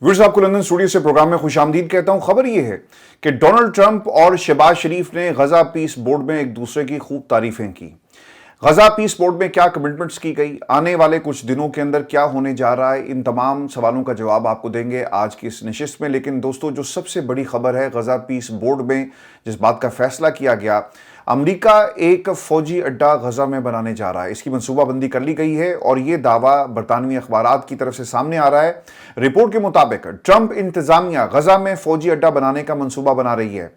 Viewers, आपको London studio से programme में खुशामदीद कहता हूं। खबर यह है कि डोनाल्ड ट्रंप और शहबाज शरीफ ने गजा पीस बोर्ड में एक दूसरे की खूब तारीफें की। गजा पीस बोर्ड में क्या कमिटमेंट्स की गई, आने वाले कुछ दिनों के अंदर क्या होने जा रहा है, इन तमाम सवालों का जवाब आपको देंगे आज की इस नशिस्त में। लेकिन दोस्तों, जो सबसे बड़ी खबर है, गजा पीस बोर्ड में जिस बात का फैसला किया गया, अमेरिका एक फौजी अड्डा गजा में बनाने जा रहा है। इसकी मनसूबाबंदी कर ली गई है और यह दावा बरतानवी अखबारात की तरफ से सामने आ रहा है। रिपोर्ट के मुताबिक ट्रंप इंतजामिया गजा में फौजी अड्डा बनाने का मंसूबा बना रही है।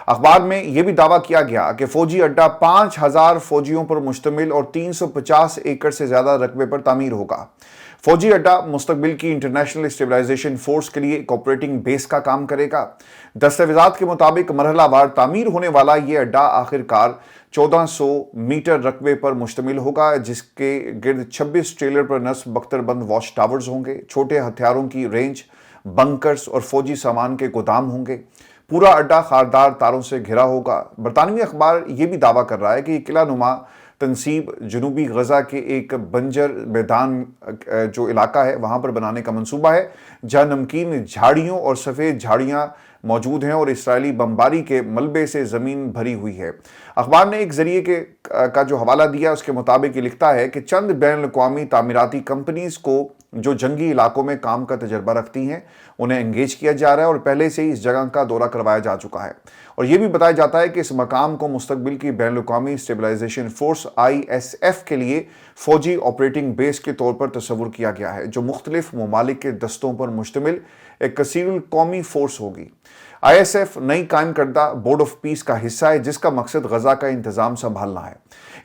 अखबार में यह भी दावा किया गया कि फौजी अड्डा 5000 फौजियों पर मुश्तमिल और 350 एकड़ से ज्यादा रकबे पर तामीर होगा। फौजी अड्डा मुस्तकबिल की इंटरनेशनल स्टेबलाइजेशन फोर्स के लिए एक ऑपरेटिंग बेस का काम करेगा। दस्तावेजात के मुताबिक मरहलावार तामीर होने वाला यह अड्डा आखिरकार 1400 मीटर रकबे पर मुश्तमिल होगा, जिसके गिर्द 26 ट्रेलर पर नस्ब बख्तरबंद वॉच टावर्स होंगे, छोटे हथियारों की रेंज, बंकर्स और फौजी सामान के गोदाम होंगे। पूरा अड्डा खारदार तारों से घिरा होगा। बरतानवी अखबार यह भी दावा कर रहा है कि किला नुमा तनसीब जनूबी गजा के एक बंजर मैदान जो इलाका है वहां पर बनाने का मंसूबा है, जहां नमकीन झाड़ियों और सफ़ेद झाड़ियां मौजूद हैं और इसराइली बमबारी के मलबे से ज़मीन भरी हुई है। अखबार ने एक जरिए का जो हवाला दिया उसके मुताबिक ये लिखता है कि चंद बैन अवी तामीराती कंपनीज को जो जंगी इलाकों में काम का तजर्बा रखती हैं उन्हें एंगेज किया जा रहा है और पहले से ही इस जगह का दौरा करवाया जा चुका है। और यह भी बताया जाता है कि इस मकाम को मुस्तकबिल की बैन अवी स्टेबलाइजेशन फोर्स ISF के लिए फौजी ऑपरेटिंग बेस के तौर पर तस्वुर किया गया है, जो मुख्तलिफ ममालिक के दस्तों पर मुश्तमिल एक कसीरुल कौमी फोर्स होगी। ISF नई कायम करदा बोर्ड ऑफ पीस का हिस्सा है, जिसका मकसद गजा का इंतजाम संभालना है।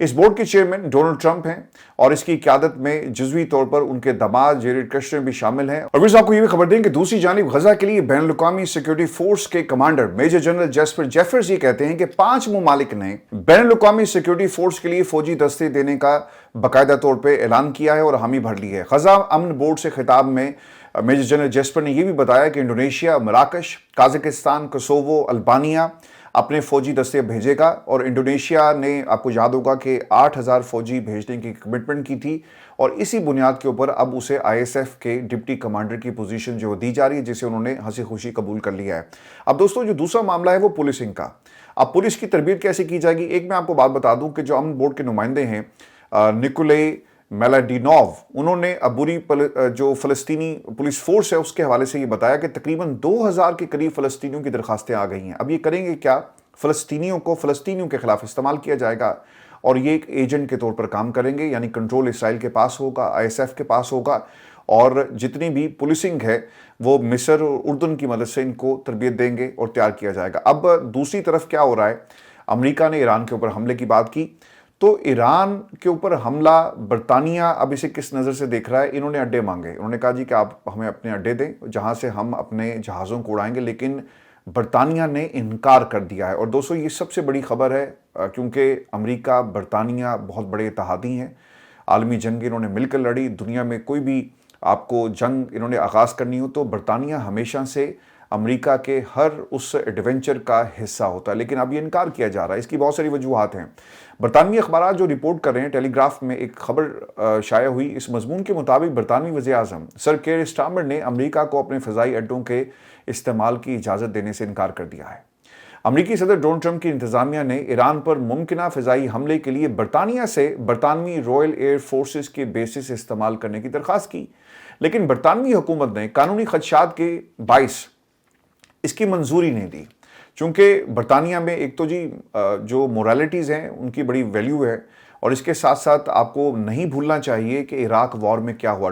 इस बोर्ड के चेयरमैन डोनाल्ड ट्रंप हैं और इसकी क़यादत में जुज़वी तौर पर उनके दामाद जेरेड कुशनर भी शामिल हैं। और फिर आपको ये भी खबर दें कि दूसरी जानिब गजा के लिए बैन अवी सिक्योरिटी फोर्स के commander major general Jesper Jeffers ये कहते हैं कि 5 ममालिक ने बैन अवी सिक्योरिटी फोर्स के लिए फौजी दस्ते देने का बाकायदा तौर पर ऐलान किया है और हामी भर ली है। गजा अमन बोर्ड से खिताब में मेजर जनरल जेस्पर ने यह भी बताया कि इंडोनेशिया, मराकश, काजाकिस्तान, कोसोवो, अल्बानिया अपने फौजी दस्ते भेजेगा और इंडोनेशिया ने, आपको याद होगा कि 8000 फौजी भेजने की कमिटमेंट की थी और इसी बुनियाद के ऊपर अब उसे ISF के डिप्टी कमांडर की पोजीशन जो दी जा रही है, जिसे उन्होंने हंसी खुशी कबूल कर लिया है। अब दोस्तों, जो दूसरा मामला है वो पुलिसिंग का। अब पुलिस की तरबियत कैसे की जाएगी, एक मैं आपको बात बता दूं कि जो अमन बोर्ड के नुमाइंदे हैं निकोले मेलाडिनोव, उन्होंने अबूरी जो फ़लस्तीनी पुलिस फोर्स है उसके हवाले से ये बताया कि तकरीबन 2000 के करीब फ़लस्तीनियों की दरखास्तें आ गई हैं। अब ये करेंगे क्या, फ़लस्तीनियों को फ़लस्तीनियों के ख़िलाफ़ इस्तेमाल किया जाएगा और ये एक एजेंट के तौर पर काम करेंगे, यानी कंट्रोल इसराइल के पास होगा, ISF के पास होगा और जितनी भी पुलिसिंग है वो मिस्र और उर्दन की मदद से इनको तरबियत देंगे और तैयार किया जाएगा। अब दूसरी तरफ क्या हो रहा है, अमेरिका ने ईरान के ऊपर हमले की बात की, तो ईरान के ऊपर हमला बरतानिया अब इसे किस नज़र से देख रहा है। इन्होंने अड्डे मांगे, उन्होंने कहा जी कि आप हमें अपने अड्डे दें जहां से हम अपने जहाज़ों को उड़ाएंगे, लेकिन बरतानिया ने इनकार कर दिया है। और दोस्तों, ये सबसे बड़ी खबर है क्योंकि अमेरिका बरतानिया बहुत बड़े इत्तेहादी हैं, आलमी जंग इन्होंने मिलकर लड़ी। दुनिया में कोई भी आपको जंग इन्होंने आगाज़ करनी हो तो बरतानिया हमेशा से अमेरिका के हर उस एडवेंचर का हिस्सा होता है, लेकिन अब ये इनकार किया जा रहा है। इसकी बहुत सारी वजूहात हैं। बरतानवी अखबार जो रिपोर्ट कर रहे हैं, टेलीग्राफ में एक खबर शाया हुई, इस मजमून के मुताबिक बरतानवी वज़ीर-ए-आज़म सर केयर स्टारमर ने अमेरिका को अपने फ़ज़ाई अड्डों के इस्तेमाल की इजाज़त देने से इनकार कर दिया है। अमेरिकी सदर डोनाल्ड ट्रंप की इंतज़ामिया ने ईरान पर मुमकिना फ़िज़ाई हमले के लिए बरतानिया से बरतानवी रॉयल एयर फोर्सेस के बेसिस इस्तेमाल करने की दरख्वास्त की, लेकिन बरतानवी हुकूमत ने कानूनी खदशात के बाइस इसकी मंजूरी नहीं दी। चूँकि बरतानिया में एक तो जी जो मोरालिटीज़ हैं उनकी बड़ी वैल्यू है और इसके साथ साथ आपको नहीं भूलना चाहिए कि इराक वॉर में क्या हुआ।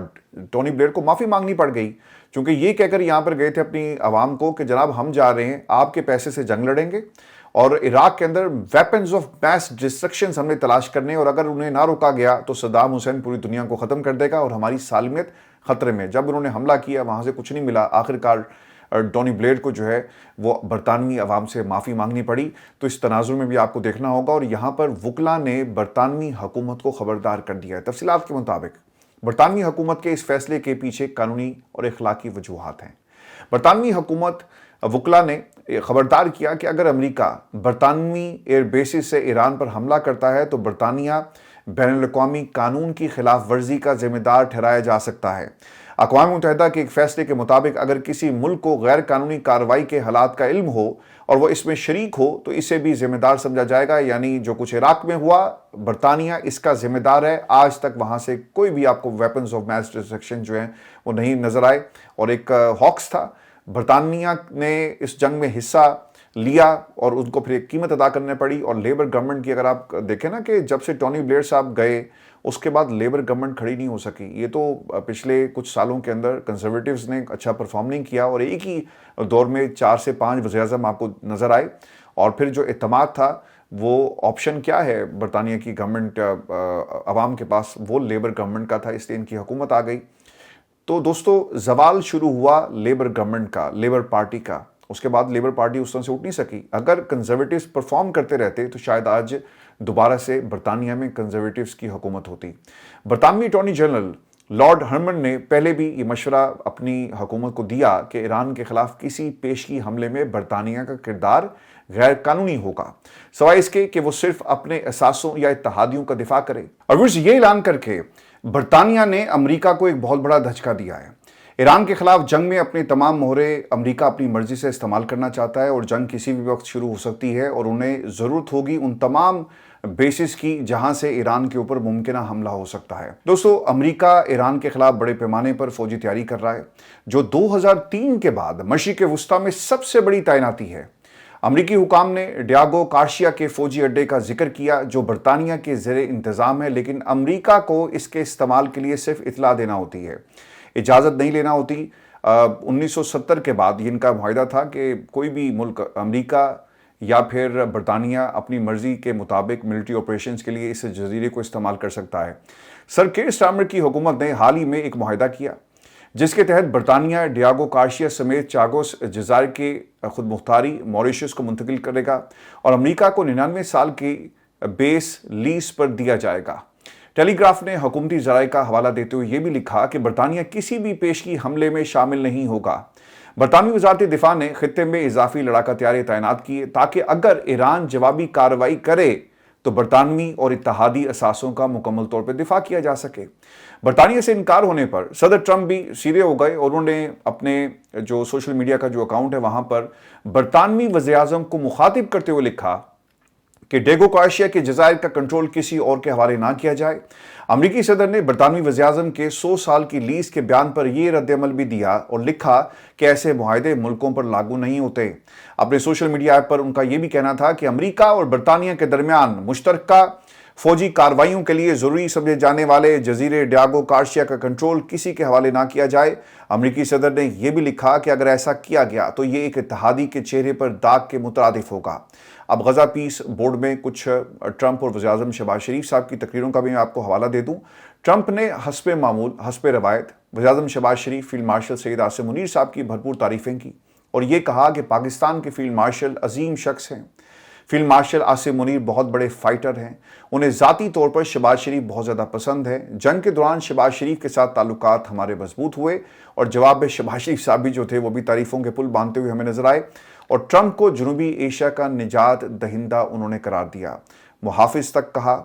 टोनी ब्लेयर को माफ़ी मांगनी पड़ गई क्योंकि ये कहकर यहाँ पर गए थे अपनी आवाम को कि जनाब हम जा रहे हैं, आपके पैसे से जंग लड़ेंगे और इराक के अंदर वेपन्स ऑफ मैस डिस्ट्रक्शन हमने तलाश करने, और अगर उन्हें ना रोका गया तो सद्दाम हुसैन पूरी दुनिया को ख़त्म कर देगा और हमारी सालमियत ख़तरे में। जब उन्होंने हमला किया वहाँ से कुछ नहीं मिला, आखिरकार टोनी ब्लेयर को जो है वो बरतानवी अवाम से माफ़ी मांगनी पड़ी। तो इस तनाजुर में भी आपको देखना होगा और यहाँ पर वकला ने बरतानवी हुकूमत को खबरदार कर दिया है। तफसीलात के मुताबिक बरतानवी हुकूमत के इस फैसले के पीछे कानूनी और इखलाकी वजूहात हैं। बरतानवी हुकूमत वकला ने खबरदार किया कि अगर अमेरिका बरतानवी एयर बेसिस से ईरान पर हमला करता है तो बरतानिया बैनुल-अक़वामी कानून की खिलाफ वर्जी का जिम्मेदार ठहराया जा सकता है। اقوام متحدہ کے ایک فیصلے کے مطابق اگر کسی ملک کو غیر قانونی کارروائی کے حالات کا علم ہو اور وہ اس میں شریک ہو تو اسے بھی ذمہ دار سمجھا جائے گا. یعنی جو کچھ عراق میں ہوا برطانیہ اس کا ذمہ دار ہے. آج تک وہاں سے کوئی بھی آپ کو ویپنز آف میس ڈسٹرکشن جو ہیں وہ نہیں نظر آئے, اور ایک ہاکس تھا. برطانیہ نے اس جنگ میں حصہ لیا اور ان کو پھر ایک قیمت ادا کرنے پڑی. اور لیبر گورنمنٹ کی اگر آپ دیکھیں نا کہ جب سے ٹونی بلیئر صاحب گئے اس کے بعد لیبر گورنمنٹ کھڑی نہیں ہو سکی. یہ تو پچھلے کچھ سالوں کے اندر کنزرویٹیوز نے اچھا پرفارم نہیں کیا اور ایک ہی دور میں 4 سے 5 وزیر اعظم آپ کو نظر آئے. اور پھر جو اعتماد تھا وہ آپشن کیا ہے برطانیہ کی گورنمنٹ عوام کے پاس, وہ لیبر گورنمنٹ کا تھا, اس لیے ان کی حکومت آ گئی. تو دوستو زوال شروع ہوا لیبر گورنمنٹ کا, لیبر پارٹی کا. اس کے بعد لیبر پارٹی اس طرح سے اٹھ نہیں سکی. اگر کنزرویٹیوز پرفارم کرتے رہتے تو شاید آج دوبارہ سے برطانیہ میں کنزرویٹیوز کی حکومت ہوتی. برطانوی اٹارنی جنرل لارڈ ہرمن نے پہلے بھی یہ مشورہ اپنی حکومت کو دیا کہ ایران کے خلاف کسی پیشگی حملے میں برطانیہ کا کردار غیر قانونی ہوگا, سوائے اس کے کہ وہ صرف اپنے اثاثوں یا اتحادیوں کا دفاع کرے. اور یہ اعلان کر کے برطانیہ نے امریکہ کو ایک بہت بڑا دھچکا دیا ہے. ایران کے خلاف جنگ میں اپنے تمام مہرے امریکہ اپنی مرضی سے استعمال کرنا چاہتا ہے, اور جنگ کسی بھی وقت شروع ہو سکتی ہے اور انہیں ضرورت ہوگی ان تمام بیسز کی جہاں سے ایران کے اوپر ممکنہ حملہ ہو سکتا ہے. دوستو امریکہ ایران کے خلاف بڑے پیمانے پر فوجی تیاری کر رہا ہے, جو 2003 کے بعد مشرق وسطیٰ میں سب سے بڑی تعیناتی ہے. امریکی حکام نے ڈیاگو گارشیا کے فوجی اڈے کا ذکر کیا جو برطانیہ کے زیر انتظام ہے, لیکن امریکہ کو اس کے استعمال کے لیے صرف اطلاع دینا ہوتی ہے, اجازت نہیں لینا ہوتی. 1970 کے بعد ان کا معاہدہ تھا کہ کوئی بھی ملک امریکہ یا پھر برطانیہ اپنی مرضی کے مطابق ملٹری آپریشنز کے لیے اس جزیرے کو استعمال کر سکتا ہے. سر کیر سٹارمر کی حکومت نے حال ہی میں ایک معاہدہ کیا جس کے تحت برطانیہ ڈیاگو گارشیا سمیت چاگوس جزائر کے خود مختاری موریشس کو منتقل کرے گا اور امریکہ کو 99 سال کی بیس لیز پر دیا جائے گا. ٹیلی گراف نے حکومتی ذرائع کا حوالہ دیتے ہوئے یہ بھی لکھا کہ برطانیہ کسی بھی پیشگی حملے میں شامل نہیں ہوگا. برطانوی وزارت دفاع نے خطے میں اضافی لڑاکا طیارے تعینات کیے تاکہ اگر ایران جوابی کارروائی کرے تو برطانوی اور اتحادی اثاثوں کا مکمل طور پر دفاع کیا جا سکے. برطانیہ سے انکار ہونے پر صدر ٹرمپ بھی سیدھے ہو گئے اور انہوں نے اپنے جو سوشل میڈیا کا جو اکاؤنٹ ہے وہاں پر برطانوی وزیر اعظم کو مخاطب کرتے ہوئے لکھا کہ ڈیگو گارشیا کے جزائر کا کنٹرول کسی اور کے حوالے نہ کیا جائے. امریکی صدر نے برطانوی وزیر اعظم کے 100 سال کی لیز کے بیان پر یہ رد عمل بھی دیا اور لکھا کہ ایسے معاہدے ملکوں پر لاگو نہیں ہوتے. اپنے سوشل میڈیا ایپ پر ان کا یہ بھی کہنا تھا کہ امریکہ اور برطانیہ کے درمیان مشترکہ فوجی کارروائیوں کے لیے ضروری سمجھے جانے والے جزیرے ڈیاگو گارشیا کا کنٹرول کسی کے حوالے نہ کیا جائے. امریکی صدر نے یہ بھی لکھا کہ اگر ایسا کیا گیا تو یہ ایک اتحادی کے چہرے پر داغ کے مترادف ہوگا. اب غزہ پیس بورڈ میں کچھ ٹرمپ اور وزیر اعظم شہباز شریف صاحب کی تقریروں کا بھی میں آپ کو حوالہ دے دوں. ٹرمپ نے حسب معمول حسب روایت وزیر اعظم شہباز شریف فیلڈ مارشل سید عاصم منیر صاحب کی بھرپور تعریفیں کی اور یہ کہا کہ پاکستان کے فیلڈ مارشل عظیم شخص ہیں. فیلڈ مارشل عاصم منیر بہت بڑے فائٹر ہیں, انہیں ذاتی طور پر شہباز شریف بہت زیادہ پسند ہے. جنگ کے دوران شہباز شریف کے ساتھ تعلقات ہمارے مضبوط ہوئے اور جواب میں شہباز شریف صاحب بھی جو تھے وہ بھی تعریفوں کے پل باندھتے ہوئے ہمیں نظر آئے اور ٹرمپ کو جنوبی ایشیا کا نجات دہندہ انہوں نے قرار دیا, محافظ تک کہا.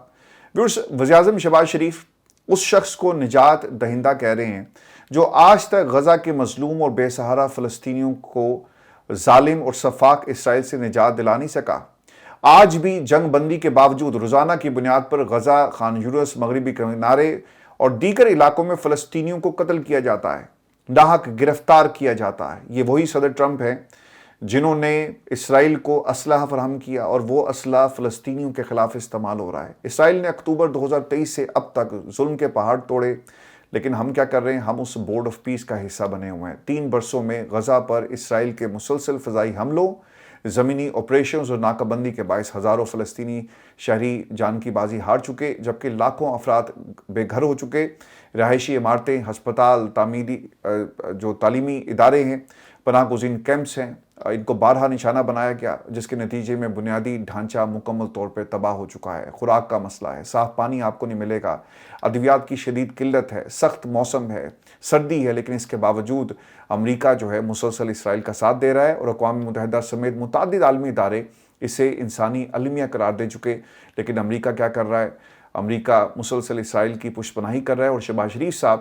وزیر اعظم شہباز شریف اس شخص کو نجات دہندہ کہہ رہے ہیں جو آج تک غزہ کے مظلوم اور بے سہارا فلسطینیوں کو ظالم اور سفاک اسرائیل سے نجات دلا نہیں سکا. آج بھی جنگ بندی کے باوجود روزانہ کی بنیاد پر غزہ, خان یونس, مغربی کنارے اور دیگر علاقوں میں فلسطینیوں کو قتل کیا جاتا ہے, ناحق گرفتار کیا جاتا ہے. یہ وہی صدر ٹرمپ ہیں جنہوں نے اسرائیل کو اسلحہ فراہم کیا اور وہ اسلحہ فلسطینیوں کے خلاف استعمال ہو رہا ہے. اسرائیل نے اکتوبر 2023 سے اب تک ظلم کے پہاڑ توڑے, لیکن ہم کیا کر رہے ہیں؟ ہم اس بورڈ آف پیس کا حصہ بنے ہوئے ہیں. 3 برسوں میں غزہ پر اسرائیل کے مسلسل فضائی حملوں, زمینی آپریشنز اور ناکہ بندی کے باعث ہزاروں فلسطینی شہری جان کی بازی ہار چکے, جبکہ لاکھوں افراد بے گھر ہو چکے. رہائشی عمارتیں, ہسپتال, جو تعلیمی ادارے ہیں, پناہ گزین کیمپس ہیں, ان کو بارہا نشانہ بنایا گیا, جس کے نتیجے میں بنیادی ڈھانچہ مکمل طور پر تباہ ہو چکا ہے. خوراک کا مسئلہ ہے, صاف پانی آپ کو نہیں ملے گا, ادویات کی شدید قلت ہے, سخت موسم ہے, سردی ہے, لیکن اس کے باوجود امریکہ جو ہے مسلسل اسرائیل کا ساتھ دے رہا ہے اور اقوام متحدہ سمیت متعدد عالمی ادارے اسے انسانی المیہ قرار دے چکے. لیکن امریکہ کیا کر رہا ہے؟ امریکہ مسلسل اسرائیل کی پشت پناہی کر رہا ہے اور شہباز شریف صاحب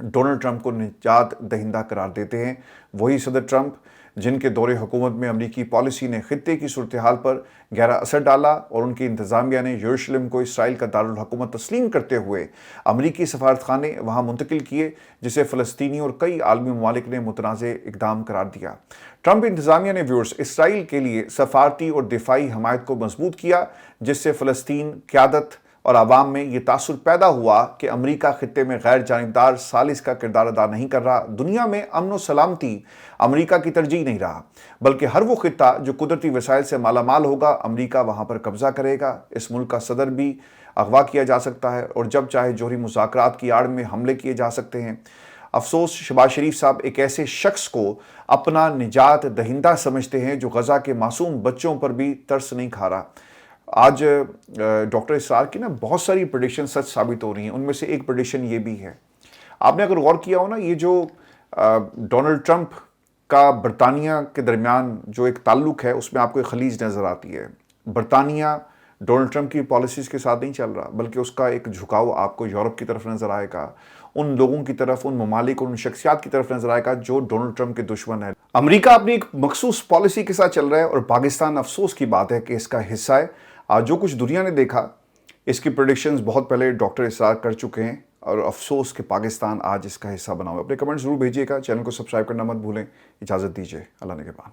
डोनाल्ड ट्रंप को निजात दहिंदा करार देते हैं। वही सदर ट्रंप जिनके दौरे हुकूमत में अमरीकी पॉलिसी ने खित्ते की सूरत हाल पर गहरा असर डाला और उनकी इंतजामिया ने यरूशलेम को इसराइल का दारुल हुकूमत तस्लीम करते हुए अमरीकी सफारतखाने वहाँ मुंतकिल किए, जिसे फ़लस्तीनी और कई आलमी ममालिक ने मुतनाज़ इकदाम करार दिया। ट्रंप इंतजामिया ने व्यूअर्स इसराइल के लिए सफारती और दिफाई हमायत को मजबूत किया, जिससे फ़लस्तीन क़यादत और आवाम में ये तासुर पैदा हुआ कि अमरीका खित्ते में गैर जानिबदार सालिस का किरदार अदा नहीं कर रहा। दुनिया में अमन व सलामती अमरीका की तरजीह नहीं रहा, बल्कि हर वो खित्ता जो कुदरती वसाइल से मालामाल होगा, अमरीका वहाँ पर कब्जा करेगा। इस मुल्क का सदर भी अगवा किया जा सकता है और जब चाहे जोहरी मुज़ाकरात की आड़ में हमले किए जा सकते हैं। अफसोस शहबाज शरीफ साहब एक ऐसे शख्स को अपना निजात दहिंदा समझते हैं जो गज़ा के मासूम बच्चों पर भी तरस नहीं खा रहा। आज डॉक्टर इसरार की ना बहुत सारी प्रेडिक्शन सच साबित हो रही हैं। उनमें से एक प्रेडिक्शन ये भी है, आपने अगर गौर किया हो ना, ये जो डोनाल्ड ट्रंप का बरतानिया के दरमियान जो एक ताल्लुक है, उसमें आपको एक खलीज नज़र आती है। बरतानिया डोनाल्ड ट्रंप की पॉलिसीज़ के साथ नहीं चल रहा, बल्कि उसका एक झुकाव आपको यूरोप की तरफ नज़र आएगा, उन लोगों की तरफ, उन ममालिक और उन शख्सियात की तरफ नज़र आएगा जो डोनाल्ड ट्रंप के दुश्मन है। अमेरिका अपनी एक मखसूस पॉलिसी के साथ चल रहा है और पाकिस्तान, अफसोस की बात है कि इसका हिस्सा है। आज जो कुछ दुनिया ने देखा, इसकी प्रेडिक्शंस बहुत पहले डॉक्टर इसरार कर चुके हैं और अफसोस कि पाकिस्तान आज इसका हिस्सा बना हुआ है। अपने कमेंट्स जरूर भेजिएगा, चैनल को सब्सक्राइब करना मत भूलें। इजाज़त दीजिए, अल्लाह ने के बाद।